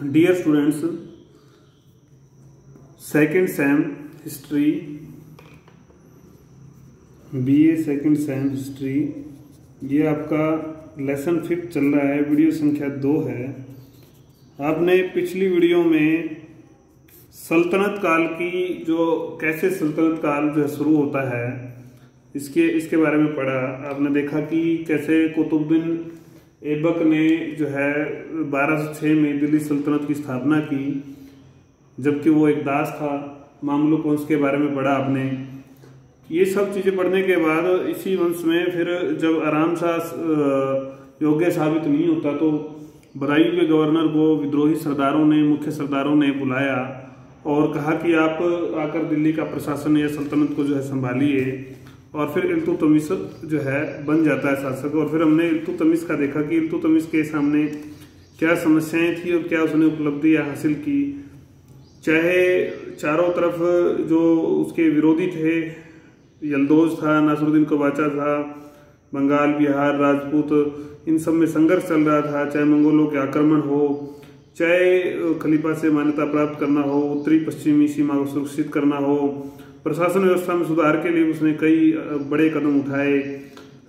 Dear students, second sem history, BA second sem history, ये आपका lesson 5 चल रहा है। वीडियो संख्या 2 है। आपने पिछली वीडियो में सल्तनत काल की कैसे सल्तनत काल जो है शुरू होता है इसके बारे में पढ़ा। आपने देखा कि कैसे कुतुबुद्दीन ऐबक ने जो है 1206 में दिल्ली सल्तनत की स्थापना की, जबकि वो एक दास था। मामलुक वंश के बारे में पढ़ा आपने। ये सब चीज़ें पढ़ने के बाद इसी वंश में फिर जब आराम सा योग्य साबित नहीं होता तो बदायूं के गवर्नर को विद्रोही सरदारों ने, मुख्य सरदारों ने बुलाया और कहा कि आप आकर दिल्ली का प्रशासन या सल्तनत को जो है संभालिए। और फिर इल्तुतमिश जो है बन जाता है शासक। और फिर हमने इल्तुतमिश का देखा कि इल्तुतमिश के सामने क्या समस्याएं थी और क्या उसने उपलब्धियां हासिल की। चाहे चारों तरफ जो उसके विरोधी थे, यल्दौज था, नासिरुद्दीन कबाचा था, बंगाल, बिहार, राजपूत, इन सब में संघर्ष चल रहा था। चाहे मंगोलों के आक्रमण हो, चाहे खलीफा से मान्यता प्राप्त करना हो, उत्तरी पश्चिमी सीमा को सुरक्षित करना हो, प्रशासन व्यवस्था में सुधार के लिए उसने कई बड़े कदम उठाए।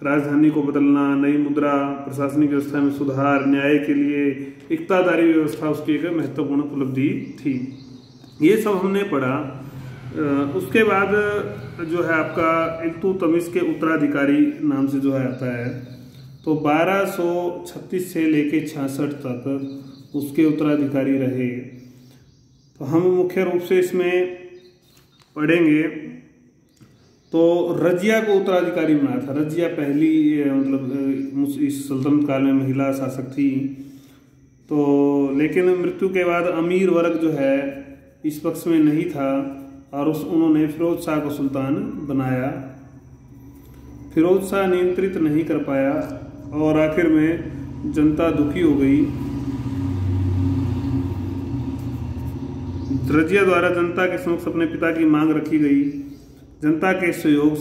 राजधानी को बदलना, नई मुद्रा, प्रशासनिक व्यवस्था में सुधार, न्याय के लिए इक्तादारी व्यवस्था उसकी एक महत्वपूर्ण उपलब्धि थी। ये सब हमने पढ़ा। उसके बाद जो है आपका इल्तुतमिश के उत्तराधिकारी नाम से जो है आता है, तो 1236 से लेके 66 तक उसके उत्तराधिकारी रहे। तो हम मुख्य रूप से इसमें पढ़ेंगे। तो रजिया को उत्तराधिकारी बनाया था। रजिया पहली मतलब इस सल्तनत काल में महिला शासक थी। तो लेकिन मृत्यु के बाद अमीर वर्ग जो है इस पक्ष में नहीं था और उन्होंने फिरोज शाह को सुल्तान बनाया। फिरोज शाह नियंत्रित नहीं कर पाया और आखिर में जनता दुखी हो गई। रजिया द्वारा जनता के समक्ष अपने पिता की मांग रखी गई। जनता के सहयोग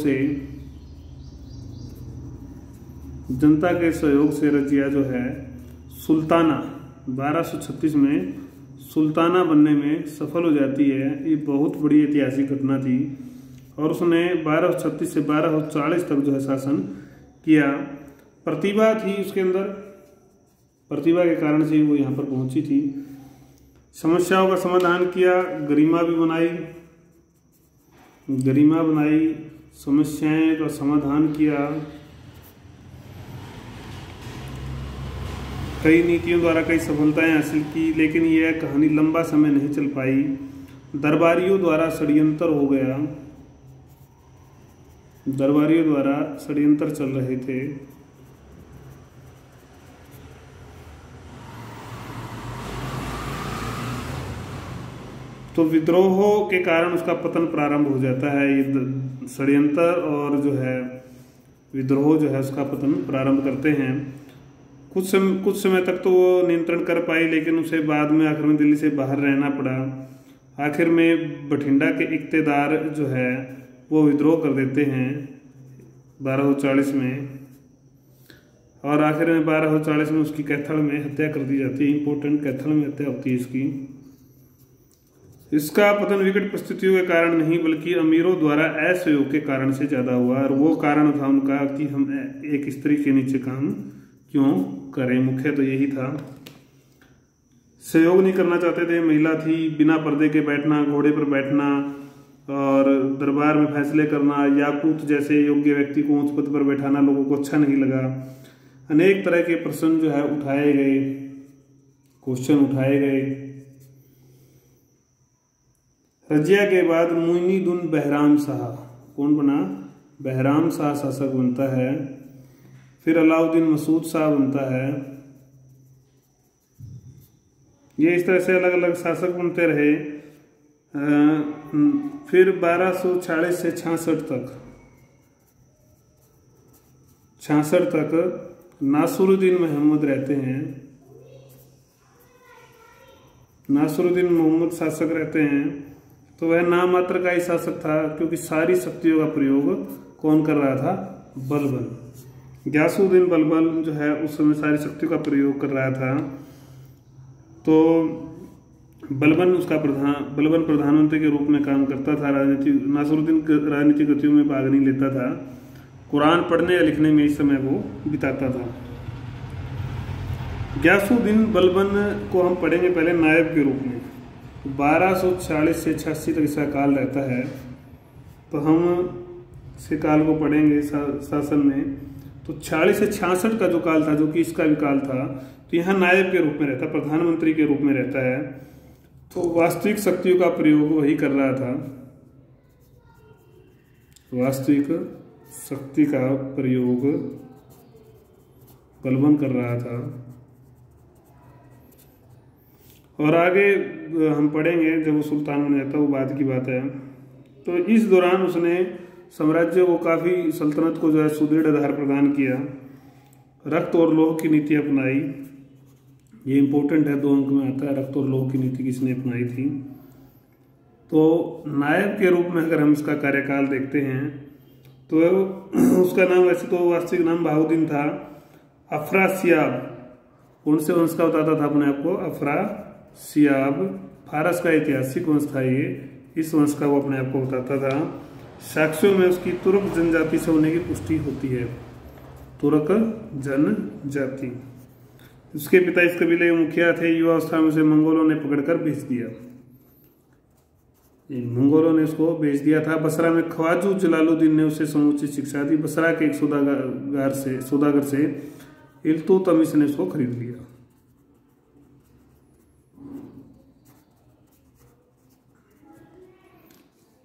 से रजिया जो है सुल्ताना 1236 में सुल्ताना बनने में सफल हो जाती है। ये बहुत बड़ी ऐतिहासिक घटना थी और उसने 1236 से 1240 तक जो है शासन किया। प्रतिभा थी उसके अंदर, प्रतिभा के कारण से वो यहाँ पर पहुंची थी। समस्याओं का समाधान किया, गरिमा बनाई, समस्याएं का समाधान किया। कई नीतियों द्वारा कई सफलताएं हासिल की, लेकिन यह कहानी लंबा समय नहीं चल पाई। दरबारियों द्वारा षड्यंत्र हो गया। दरबारियों द्वारा षड्यंत्र चल रहे थे। तो विद्रोहों के कारण उसका पतन प्रारंभ हो जाता है। ये षड्यंत्र और जो है विद्रोह जो है उसका पतन प्रारंभ करते हैं। कुछ समय तक तो वो नियंत्रण कर पाई, लेकिन उसे बाद में आखिर में दिल्ली से बाहर रहना पड़ा। आखिर में बठिंडा के इक्तेदार जो है वो विद्रोह कर देते हैं 1240 में, और आखिर में 1240 में उसकी कैथल में हत्या कर दी जाती है। इंपॉर्टेंट कैथल में हत्या होती है इसकी। इसका पतन विकट परिस्थितियों के कारण नहीं बल्कि अमीरों द्वारा असहयोग के कारण से ज्यादा हुआ, और वो कारण था उनका कि हम एक स्त्री के नीचे काम क्यों करें। मुख्य तो यही था। सहयोग नहीं करना चाहते थे। महिला थी, बिना पर्दे के बैठना, घोड़े पर बैठना और दरबार में फैसले करना, याकूत जैसे योग्य व्यक्ति को उच्च पद पर बैठाना लोगों को अच्छा नहीं लगा। अनेक तरह के प्रश्न जो है उठाए गए, क्वेश्चन उठाए गए। रजिया के बाद मुइनुद्दीन बहराम शाह कौन बना? बहराम शाह शासक बनता है। फिर अलाउद्दीन मसूद शाह बनता है। ये इस तरह से अलग अलग शासक बनते रहे। फिर 1240 से 66 तक नासिरुद्दीन मोहम्मद रहते हैं। नासिरुद्दीन मोहम्मद शासक रहते हैं। तो वह नाम मात्र का ही शासक था, क्योंकि सारी शक्तियों का प्रयोग कौन कर रहा था? बलबन। ग्यासुद्दीन बलबन जो है उस समय सारी शक्तियों का प्रयोग कर रहा था। तो बलबन प्रधानमंत्री के रूप में काम करता था। नासरुद्दीन राजनीतिक गतियों में भाग नहीं लेता था। कुरान पढ़ने या लिखने में इस समय वो बिताता था। गयासुद्दीन बलबन को हम पढ़ेंगे पहले नायब के रूप में। 1240 से 86 तक इसका काल रहता है, तो हम इसके काल को पढ़ेंगे शासन में। तो 46 से 66 का जो काल था, जो कि इसका भी काल था, तो यहाँ नायब के रूप में रहता, प्रधानमंत्री के रूप में रहता है। तो वास्तविक शक्तियों का प्रयोग वही कर रहा था, वास्तविक शक्ति का प्रयोग बलबन कर रहा था। और आगे हम पढ़ेंगे जब वो सुल्तान बन जाता, वो बाद की बात है। तो इस दौरान उसने साम्राज्य को काफ़ी, सल्तनत को जो है सुदृढ़ आधार प्रदान किया, रक्त और लौह की नीति अपनाई। ये इम्पोर्टेंट है, 2 अंक में आता है, रक्त और लौह की नीति किसने अपनाई थी। तो नायब के रूप में अगर हम इसका कार्यकाल देखते हैं तो उसका नाम, वैसे तो वास्तविक नाम बहाउद्दीन था। अफरासियाब, कौन से वंश का बताता था अपने आप को? अफरासियाब, फारस का ऐतिहासिक वंश था ये, इस वंश का वो अपने आप को बताता था। साक्ष्यों में उसकी तुर्क जनजाति से होने की पुष्टि होती है, तुर्क जनजाति। उसके पिता इस कबीले के मुखिया थे। युवावस्था में उसे मंगोलों ने पकड़कर भेज दिया, मंगोलों ने उसको भेज दिया था। बसरा में ख्वाजू जलालुद्दीन ने उसे समुचित शिक्षा दी। बसरा के एक सौदागर से इल्तुतमिश ने उसको खरीद लिया।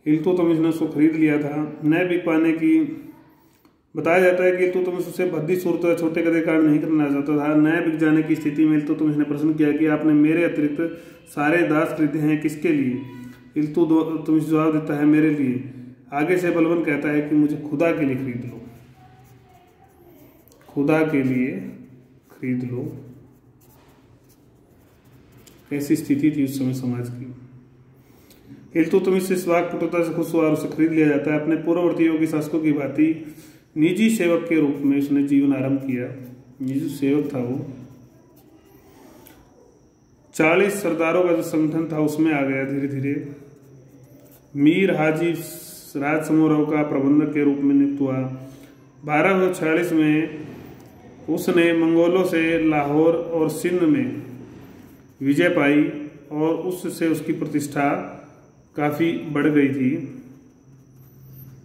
इल्तुतमिश ने उसको खरीद लिया था। नए बिक पाने की बताया जाता है कि इल्तुतमिश उसे भद्दी सूरत, छोटे कदे कारण नहीं करना चाहता था। नए बिक जाने की स्थिति में इल्तुतमिश ने प्रश्न किया कि आपने मेरे अतिरिक्त सारे दास खरीदे हैं, किसके लिए? इल्तुतमिश जवाब देता है, मेरे लिए। आगे से बलबन कहता है कि मुझे खुदा के लिए खरीद लो, खुदा के लिए खरीद लो। कैसी स्थिति थी उस समय समाज की। इल्तुतमिश इस वाक्पटुता से खुश हुआ और उसे खरीद लिया जाता है। अपने पूर्ववर्ती योगी शासकों की भांति निजी सेवक के रूप में उसने जीवन आरंभ किया। निजी सेवक था वो। 40 सरदारों का जो संगठन था उसमें आ गया धीरे धीरे। मीर हाजी राज समारोह का प्रबंधक के रूप में नियुक्त हुआ। 1246 में उसने मंगोलों से लाहौर और सिंध में विजय पाई और उससे उसकी प्रतिष्ठा काफ़ी बढ़ गई थी।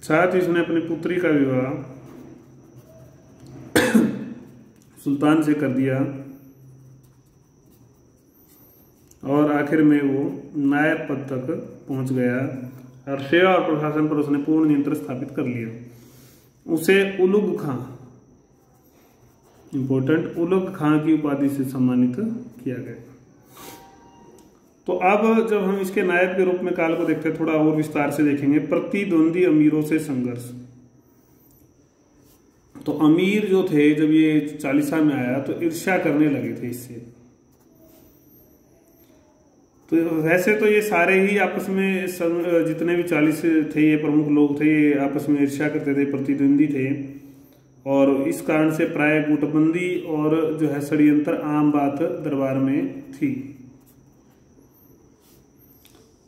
साथ ही उसने अपनी पुत्री का विवाह सुल्तान से कर दिया और आखिर में वो नायब पद तक पहुंच गया और सेवा और प्रशासन पर उसने पूर्ण नियंत्रण स्थापित कर लिया। उसे उलुग खां, इंपॉर्टेंट, उलुग खां की उपाधि से सम्मानित किया गया। तो अब जब हम इसके नायब के रूप में काल को देखते हैं, थोड़ा और विस्तार से देखेंगे। प्रतिद्वंदी अमीरों से संघर्ष। तो अमीर जो थे जब ये 40 में आया तो ईर्ष्या करने लगे थे इससे। तो वैसे तो ये सारे ही आपस में जितने भी 40 थे ये प्रमुख लोग थे, ये आपस में ईर्ष्या करते थे, प्रतिद्वंदी थे और इस कारण से प्राय गुटबंदी और जो है षड्यंत्र आम बात दरबार में थी।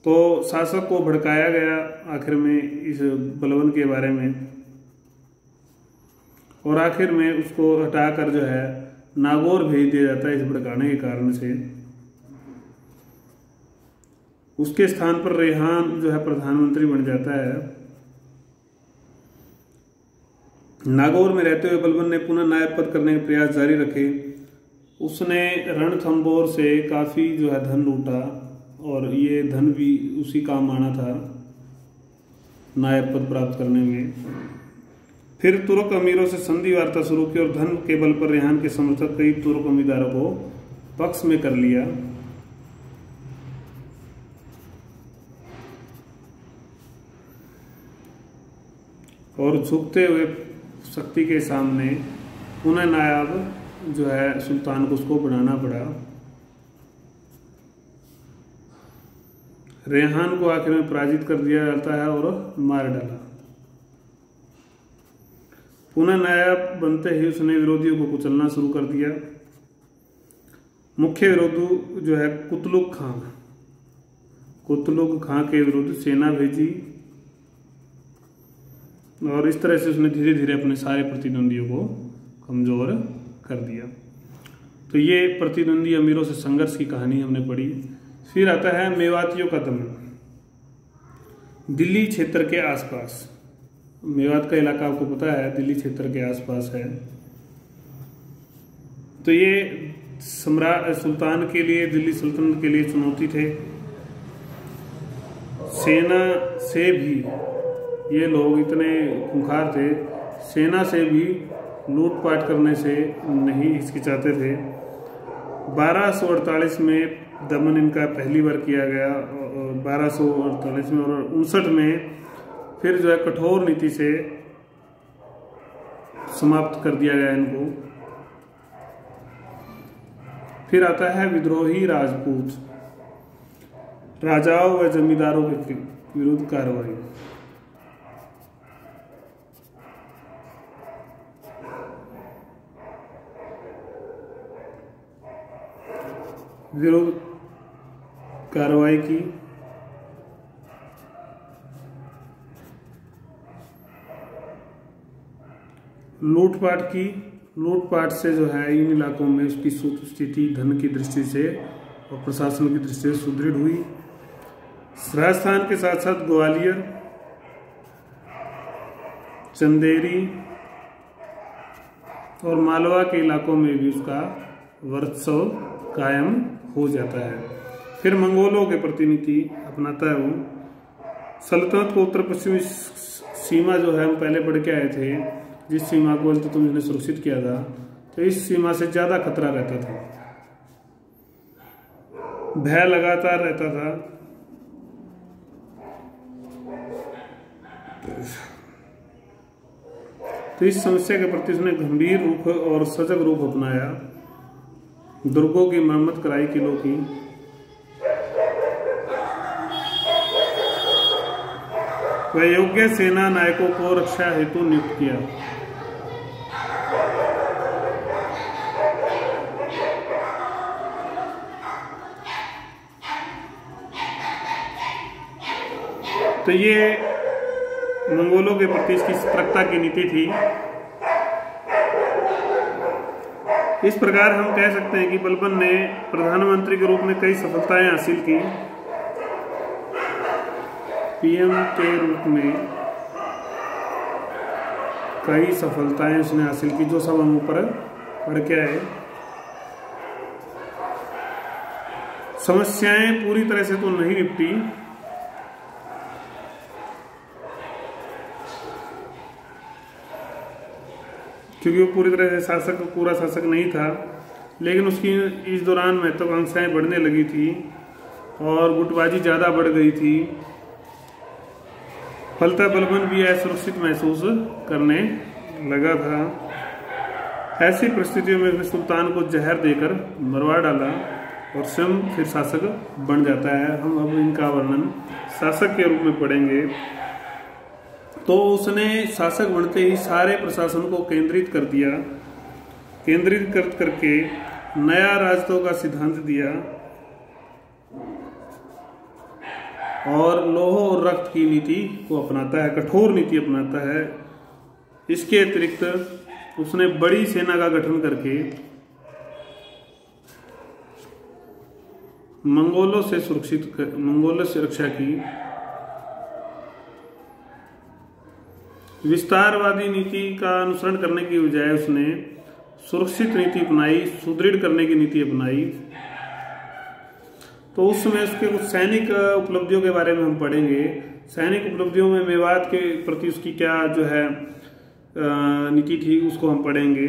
तो शासक को भड़काया गया आखिर में इस बलबन के बारे में और आखिर में उसको हटाकर जो है नागौर भेज दिया जाता है इस भड़काने के कारण से। उसके स्थान पर रेहान जो है प्रधानमंत्री बन जाता है। नागौर में रहते हुए बलबन ने पुनः नायब पद करने के प्रयास जारी रखे। उसने रणथंबोर से काफ़ी जो है धन लूटा और ये धन भी उसी काम आना था नायब पद प्राप्त करने में। फिर तुर्क अमीरों से संधि वार्ता शुरू की और धन के बल पर रेहान के समर्थक कई तुर्क अमीरदारों को पक्ष में कर लिया। और झुकते हुए शक्ति के सामने उन्हें नायाब जो है सुल्तान को उसको बनाना पड़ा। रेहान को आखिर में पराजित कर दिया जाता है और मार डाला। पुनः नायब बनते ही उसने विरोधियों को कुचलना शुरू कर दिया। मुख्य विरोधी जो है कुतलुक खां, कुतलुग खां के विरुद्ध सेना भेजी और इस तरह से उसने धीरे धीरे अपने सारे प्रतिद्वंदियों को कमज़ोर कर दिया। तो ये प्रतिद्वंदी अमीरों से संघर्ष की कहानी हमने पढ़ी। फिर आता है मेवातियों का दमन। दिल्ली क्षेत्र के आसपास, मेवात का इलाका आपको पता है दिल्ली क्षेत्र के आसपास है। तो ये सम्राट सुल्तान के लिए, दिल्ली सल्तनत के लिए चुनौती थे। सेना से भी ये लोग इतने खूंखार थे, सेना से भी लूटपाट करने से नहीं हिचकिचाते थे। 1248 में दमन इनका पहली बार किया गया, 1248 में, और 59 में फिर जो है कठोर नीति से समाप्त कर दिया गया इनको। फिर आता है विद्रोही राजपूत, राजाओं व जमींदारों के विरुद्ध कार्रवाई। विरोध कार्रवाई की। लूटपाट की। लूटपाट से जो है इन इलाकों में उसकी स्थिति धन की दृष्टि से और प्रशासन की दृष्टि से सुदृढ़ हुई। राजस्थान के साथ साथ ग्वालियर, चंदेरी और मालवा के इलाकों में भी उसका वर्चस्व कायम हो जाता है। फिर मंगोलों के प्रतिनिधि अपनाता है वो। सल्तनत को उत्तर पश्चिमी सीमा जो है हम पहले पढ़ के आए थे, जिस सीमा को इल्तुतमिश ने सुरक्षित किया था, तो इस सीमा से ज्यादा खतरा रहता था, भय लगातार रहता था। तो इस समस्या के प्रति उसने गंभीर रूप और सजग रूप अपनाया। दुर्गों की मरम्मत कराई, किलों की। वह योग्य सेना नायकों को रक्षा हेतु नियुक्त किया। तो ये मंगोलों के प्रति इसकी सतर्कता की नीति थी। इस प्रकार हम कह सकते हैं कि बलबन ने प्रधानमंत्री के रूप में कई सफलताएं हासिल की। पीएम के रूप में कई सफलताएं उसने हासिल की, जो सब हम ऊपर पढ़ के आए। समस्याएं पूरी तरह से तो नहीं निपटी, क्योंकि वो पूरी तरह से पूरा शासक नहीं था, लेकिन उसकी इस दौरान महत्वाकांक्षाएं बढ़ने लगी थी और गुटबाजी ज़्यादा बढ़ गई थी। फलतः बलबन भी असुरक्षित महसूस करने लगा था। ऐसी परिस्थितियों में उसने सुल्तान को जहर देकर मरवा डाला और स्वयं फिर शासक बन जाता है। हम अब इनका वर्णन शासक के रूप में पढ़ेंगे। तो उसने शासक बनते ही सारे प्रशासन को केंद्रित कर दिया। केंद्रित करके नया राजत्व का सिद्धांत दिया और लौह और रक्त की नीति को अपनाता है, कठोर नीति अपनाता है। इसके अतिरिक्त उसने बड़ी सेना का गठन करके मंगोलों से रक्षा की। विस्तारवादी नीति का अनुसरण करने की बजाय उसने सुरक्षित नीति अपनाई, सुदृढ़ करने की नीति अपनाई। तो उस समय उसके कुछ सैनिक उपलब्धियों के बारे में हम पढ़ेंगे। सैनिक उपलब्धियों में मेवात के प्रति उसकी क्या जो है नीति थी, उसको हम पढ़ेंगे।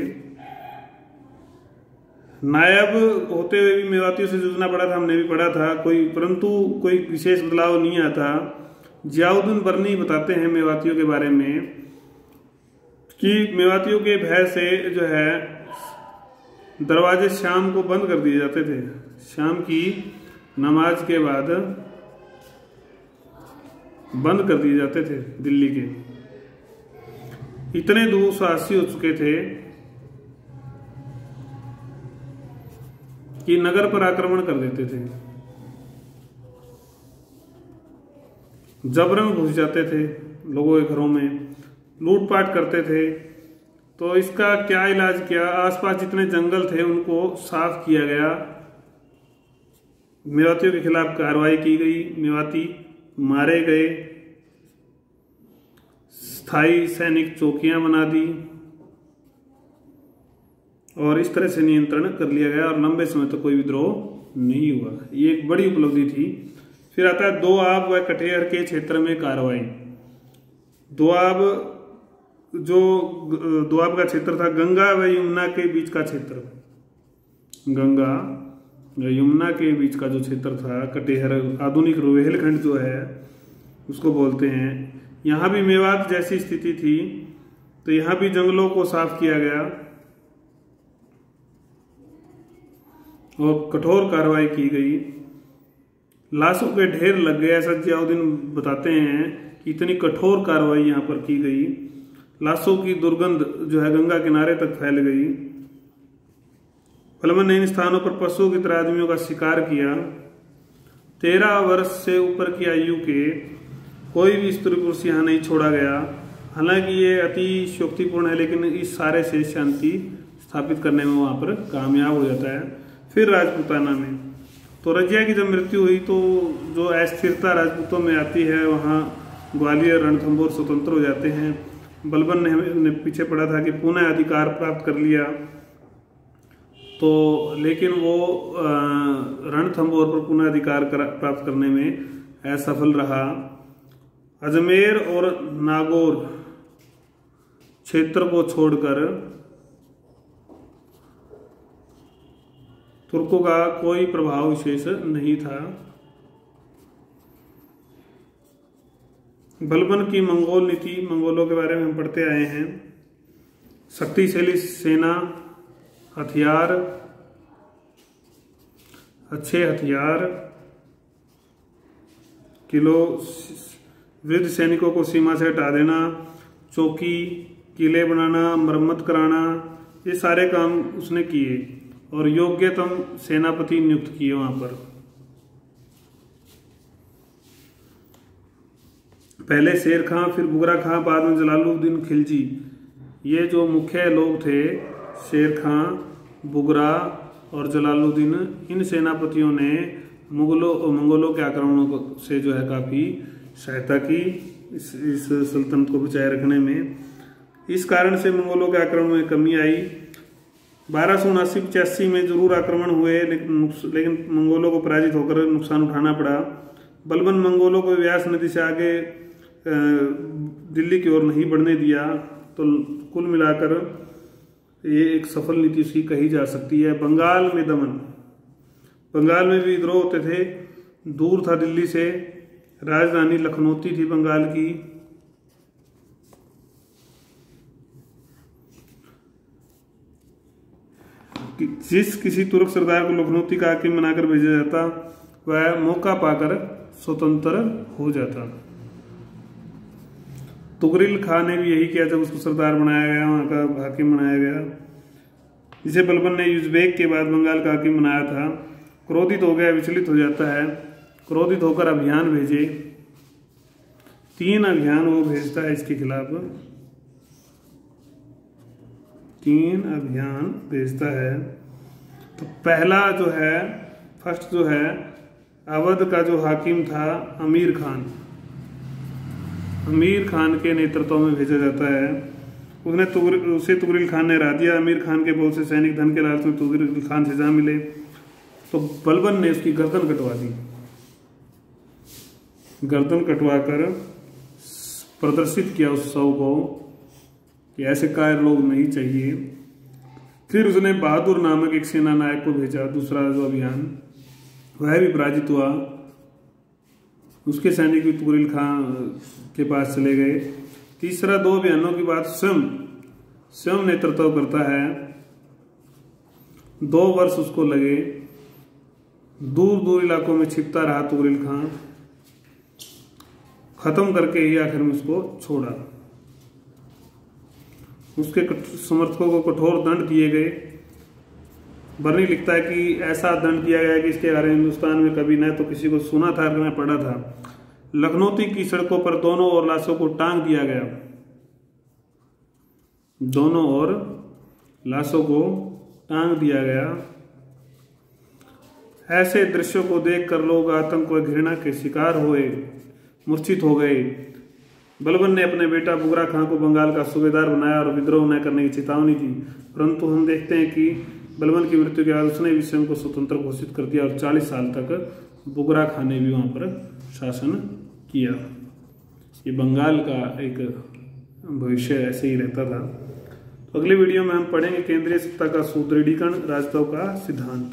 नायब होते हुए भी मेवातियों से जूझना पड़ा था, हमने भी पढ़ा था, परंतु कोई विशेष बदलाव नहीं आता। जियाउद्दीन बर्नी बताते हैं मेवातियों के बारे में कि मेवातियों के भय से जो है दरवाजे शाम को बंद कर दिए जाते थे। शाम की नमाज के बाद बंद कर दिए जाते थे दिल्ली के। इतने दुस्साहसी हो चुके थे कि नगर पर आक्रमण कर देते थे। जबरन घुस जाते थे लोगों के घरों में, लूटपाट करते थे। तो इसका क्या इलाज किया, आसपास जितने जंगल थे उनको साफ किया गया, मेवातियों के खिलाफ कार्रवाई की गई, मेवाती मारे गए, स्थायी सैनिक चौकियां बना दी और इस तरह से नियंत्रण कर लिया गया और लंबे समय तक कोई विद्रोह नहीं हुआ। ये एक बड़ी उपलब्धि थी। फिर आता है दोआब व कटेहर के क्षेत्र में कार्रवाई। दोआब का क्षेत्र था गंगा व यमुना के बीच का क्षेत्र, गंगा व यमुना के बीच का जो क्षेत्र था, कटेहर आधुनिक रोहिलखंड जो है उसको बोलते हैं। यहाँ भी मेवात जैसी स्थिति थी, तो यहाँ भी जंगलों को साफ किया गया और कठोर कार्रवाई की गई। लाशों के ढेर लग गए, ऐसा जियाउद्दीन बताते हैं कि इतनी कठोर कार्रवाई यहाँ पर की गई। लाशों की दुर्गंध जो है गंगा किनारे तक फैल गई। बलबन ने इन स्थानों पर पशुओं की तरह आदमियों का शिकार किया। 13 वर्ष से ऊपर की आयु के कोई भी स्त्री पुरुष यहाँ नहीं छोड़ा गया। हालांकि ये अति शोक्तिपूर्ण है, लेकिन इस सारे से शांति स्थापित करने में वहाँ पर कामयाब हो जाता है। फिर राजपूताना में तो रजिया की जब मृत्यु हुई तो जो अस्थिरता राजपूतों में आती है, वहाँ ग्वालियर रणथंभौर स्वतंत्र हो जाते हैं। बलबन ने पीछे पड़ा था कि पुनः अधिकार प्राप्त कर लिया, तो लेकिन वो रणथंभौर पर पुनः अधिकार प्राप्त करने में असफल रहा। अजमेर और नागौर क्षेत्र को छोड़कर तुर्कों का कोई प्रभाव विशेष नहीं था। बलबन की मंगोल नीति, मंगोलों के बारे में हम पढ़ते आए हैं। शक्तिशाली सेना, हथियार, अच्छे हथियार, वृद्ध सैनिकों को सीमा से हटा देना, चौकी, किले बनाना, मरम्मत कराना, ये सारे काम उसने किए और योग्यतम सेनापति नियुक्त किए वहां पर। पहले शेर खां, फिर बुगरा खां, बाद में जलालुद्दीन खिलजी, ये जो मुख्य लोग थे, शेर खां, बुगरा और जलालुद्दीन, इन सेनापतियों ने मंगोलों के आक्रमणों से जो है काफी सहायता की इस सल्तनत को बचाए रखने में। इस कारण से मंगोलों के आक्रमण में कमी आई। 1279-85 में जरूर आक्रमण हुए, लेकिन मंगोलों को पराजित होकर नुकसान उठाना पड़ा। बलबन मंगोलों को व्यास नदी से आगे दिल्ली की ओर नहीं बढ़ने दिया, तो कुल मिलाकर ये एक सफल नीति उसकी कही जा सकती है। बंगाल में दमन, बंगाल में भी विद्रोह होते थे, दूर था दिल्ली से, राजधानी लखनौती थी बंगाल की। जिस किसी तुर्क सरदार को लखनौती का हाकिम बनाकर भेजा जाता, वह मौका पाकर स्वतंत्र हो जाता। तुगरिल खान ने भी यही किया जब उसको सरदार बनाया गया, वहां का हाकिम बनाया गया, जिसे बलबन ने युजबेक के बाद बंगाल का हाकिम बनाया था। क्रोधित हो गया, विचलित हो जाता है, क्रोधित होकर अभियान भेजे। 3 अभियान वो भेजता है इसके खिलाफ, 3 अभियान भेजता है। तो पहला जो है, फर्स्ट जो है, अवध का जो हाकिम था अमीर खान, अमीर खान के नेतृत्व में भेजा जाता है। उसे तुगरिल खान ने हरा दिया। अमीर खान के बहुत से सैनिक धन के लालच में तुगरिल खान से जा मिले, तो बलबन ने उसकी गर्दन कटवा दी। गर्दन कटवा कर प्रदर्शित किया उस शव को कि ऐसे कायर लोग नहीं चाहिए। फिर उसने बहादुर नामक एक सेना नायक को भेजा, दूसरा जो अभियान, वह भी पराजित हुआ। उसके सैनिक भी तुगरिल खान के पास चले गए। तीसरा 2 अभियानों की बात स्वयं नेतृत्व करता है। 2 वर्ष उसको लगे, दूर दूर इलाकों में छिपता रहा तुगरिल खान, खत्म करके ही आखिर में उसको छोड़ा। उसके समर्थकों को कठोर दंड दिए गए। बर्नी लिखता है कि ऐसा दंड दिया गया कि इसके बारे में हिंदुस्तान में कभी न तो किसी को सुना था न पढ़ा था। लखनौती की सड़कों पर दोनों ओर लाशों को टांग दिया गया। दोनों ओर लाशों को टांग दिया गया। ऐसे दृश्यों को देखकर लोग आतंक व घृणा के शिकार हुए, मूर्छित हो गए। बलबन ने अपने बेटा बुगरा खां को बंगाल का सूबेदार बनाया और विद्रोह न करने की चेतावनी दी, परंतु हम देखते हैं कि बलबन की मृत्यु के बाद उसने भी स्वयं को स्वतंत्र घोषित कर दिया और 40 साल तक बुगरा खां ने भी वहां पर शासन किया। ये बंगाल का एक भविष्य ऐसे ही रहता था। तो अगली वीडियो में हम पढ़ेंगे केंद्रीय सत्ता का सुदृढ़ीकरण, राजतंत्र का सिद्धांत।